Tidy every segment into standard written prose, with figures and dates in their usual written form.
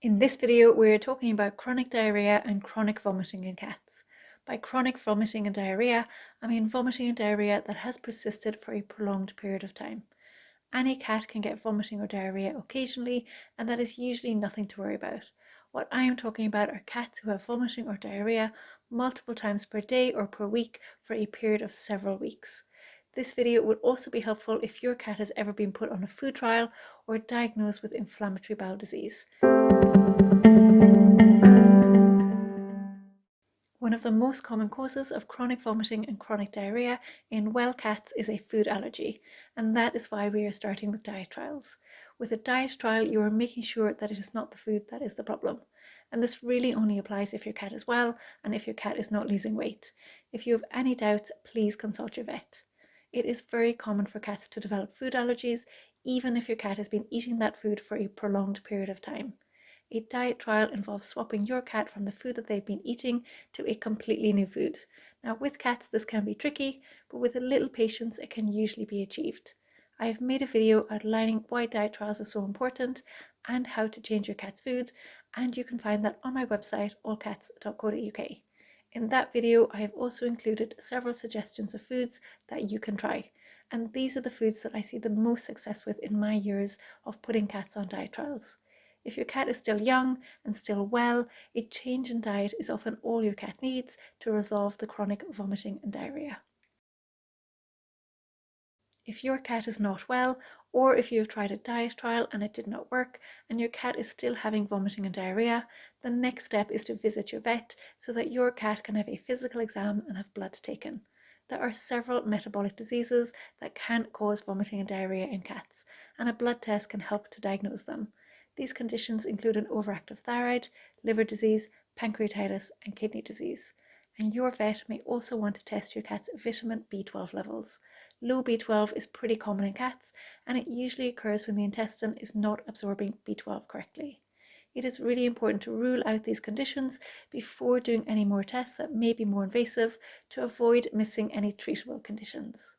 In this video, we're talking about chronic diarrhea and chronic vomiting in cats. By chronic vomiting and diarrhea, I mean vomiting and diarrhea that has persisted for a prolonged period of time. Any cat can get vomiting or diarrhea occasionally, and that is usually nothing to worry about. What I am talking about are cats who have vomiting or diarrhea multiple times per day or per week for a period of several weeks. This video would also be helpful if your cat has ever been put on a food trial or diagnosed with inflammatory bowel disease. One of the most common causes of chronic vomiting and chronic diarrhea in well cats is a food allergy, and that is why we are starting with diet trials. With a diet trial, you are making sure that it is not the food that is the problem. And this really only applies if your cat is well and if your cat is not losing weight. If you have any doubts, please consult your vet. It is very common for cats to develop food allergies, even if your cat has been eating that food for a prolonged period of time. A diet trial involves swapping your cat from the food that they've been eating to a completely new food. Now, with cats, this can be tricky, but with a little patience, it can usually be achieved. I have made a video outlining why diet trials are so important and how to change your cat's food, and you can find that on my website, allcats.co.uk. In that video, I have also included several suggestions of foods that you can try, and these are the foods that I see the most success with in my years of putting cats on diet trials. If your cat is still young and still well, a change in diet is often all your cat needs to resolve the chronic vomiting and diarrhea. If your cat is not well, or if you have tried a diet trial and it did not work, and your cat is still having vomiting and diarrhea, the next step is to visit your vet so that your cat can have a physical exam and have blood taken. There are several metabolic diseases that can cause vomiting and diarrhea in cats, and a blood test can help to diagnose them. These conditions include an overactive thyroid, liver disease, pancreatitis, and kidney disease. And your vet may also want to test your cat's vitamin B12 levels. Low B12 is pretty common in cats, and it usually occurs when the intestine is not absorbing B12 correctly. It is really important to rule out these conditions before doing any more tests that may be more invasive to avoid missing any treatable conditions.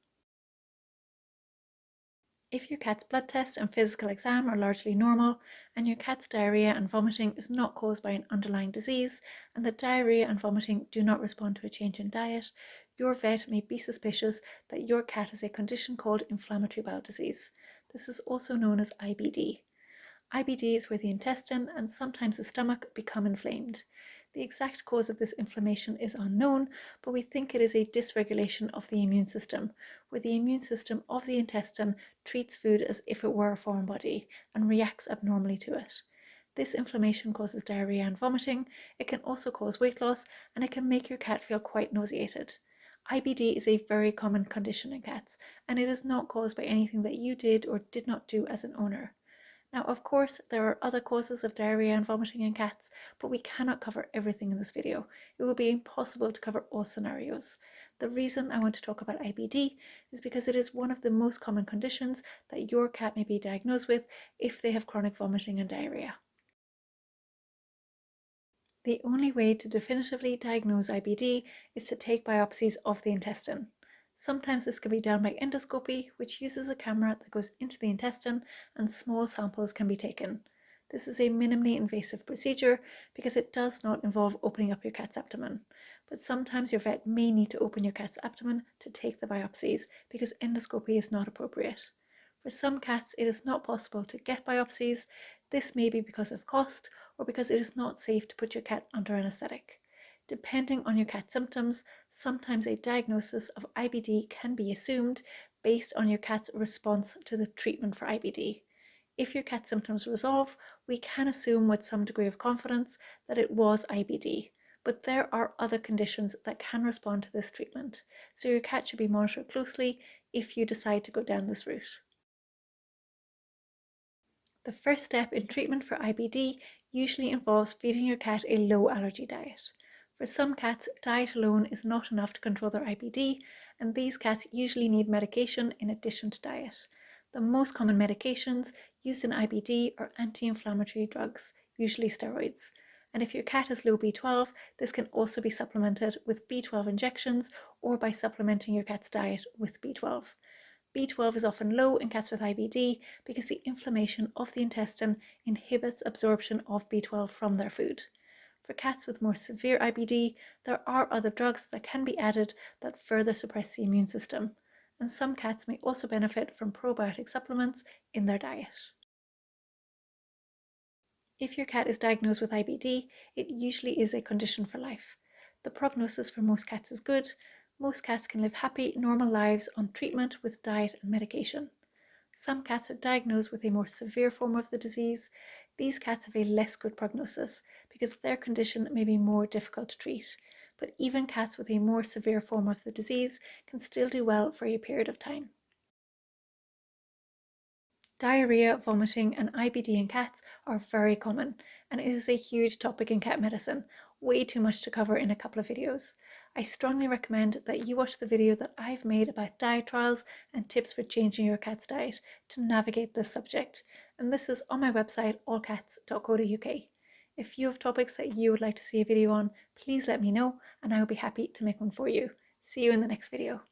If your cat's blood test and physical exam are largely normal, and your cat's diarrhea and vomiting is not caused by an underlying disease, and the diarrhea and vomiting do not respond to a change in diet, your vet may be suspicious that your cat has a condition called inflammatory bowel disease. This is also known as IBD. IBD is where the intestine and sometimes the stomach become inflamed. The exact cause of this inflammation is unknown, but we think it is a dysregulation of the immune system, where the immune system of the intestine treats food as if it were a foreign body and reacts abnormally to it. This inflammation causes diarrhea and vomiting. It can also cause weight loss, and it can make your cat feel quite nauseated. IBD is a very common condition in cats, and it is not caused by anything that you did or did not do as an owner. Now, of course, there are other causes of diarrhea and vomiting in cats, but we cannot cover everything in this video. It will be impossible to cover all scenarios. The reason I want to talk about IBD is because it is one of the most common conditions that your cat may be diagnosed with if they have chronic vomiting and diarrhea. The only way to definitively diagnose IBD is to take biopsies of the intestine. Sometimes this can be done by endoscopy, which uses a camera that goes into the intestine and small samples can be taken. This is a minimally invasive procedure because it does not involve opening up your cat's abdomen. But sometimes your vet may need to open your cat's abdomen to take the biopsies because endoscopy is not appropriate. For some cats, it is not possible to get biopsies. This may be because of cost or because it is not safe to put your cat under anesthetic. Depending on your cat's symptoms, sometimes a diagnosis of IBD can be assumed based on your cat's response to the treatment for IBD. If your cat's symptoms resolve, we can assume with some degree of confidence that it was IBD, but there are other conditions that can respond to this treatment, so your cat should be monitored closely if you decide to go down this route. The first step in treatment for IBD usually involves feeding your cat a low allergy diet. For some cats, diet alone is not enough to control their IBD, and these cats usually need medication in addition to diet. The most common medications used in IBD are anti-inflammatory drugs, usually steroids. And if your cat has low B12, this can also be supplemented with B12 injections or by supplementing your cat's diet with B12. B12 is often low in cats with IBD because the inflammation of the intestine inhibits absorption of B12 from their food. For cats with more severe IBD, there are other drugs that can be added that further suppress the immune system, and some cats may also benefit from probiotic supplements in their diet. If your cat is diagnosed with IBD, it usually is a condition for life. The prognosis for most cats is good. Most cats can live happy, normal lives on treatment with diet and medication. Some cats are diagnosed with a more severe form of the disease. These cats have a less good prognosis because their condition may be more difficult to treat. But even cats with a more severe form of the disease can still do well for a period of time. Diarrhea, vomiting, and IBD in cats are very common, and it is a huge topic in cat medicine, way too much to cover in a couple of videos. I strongly recommend that you watch the video that I've made about diet trials and tips for changing your cat's diet to navigate this subject, and this is on my website allcats.co.uk. If you have topics that you would like to see a video on, please let me know and I will be happy to make one for you. See you in the next video.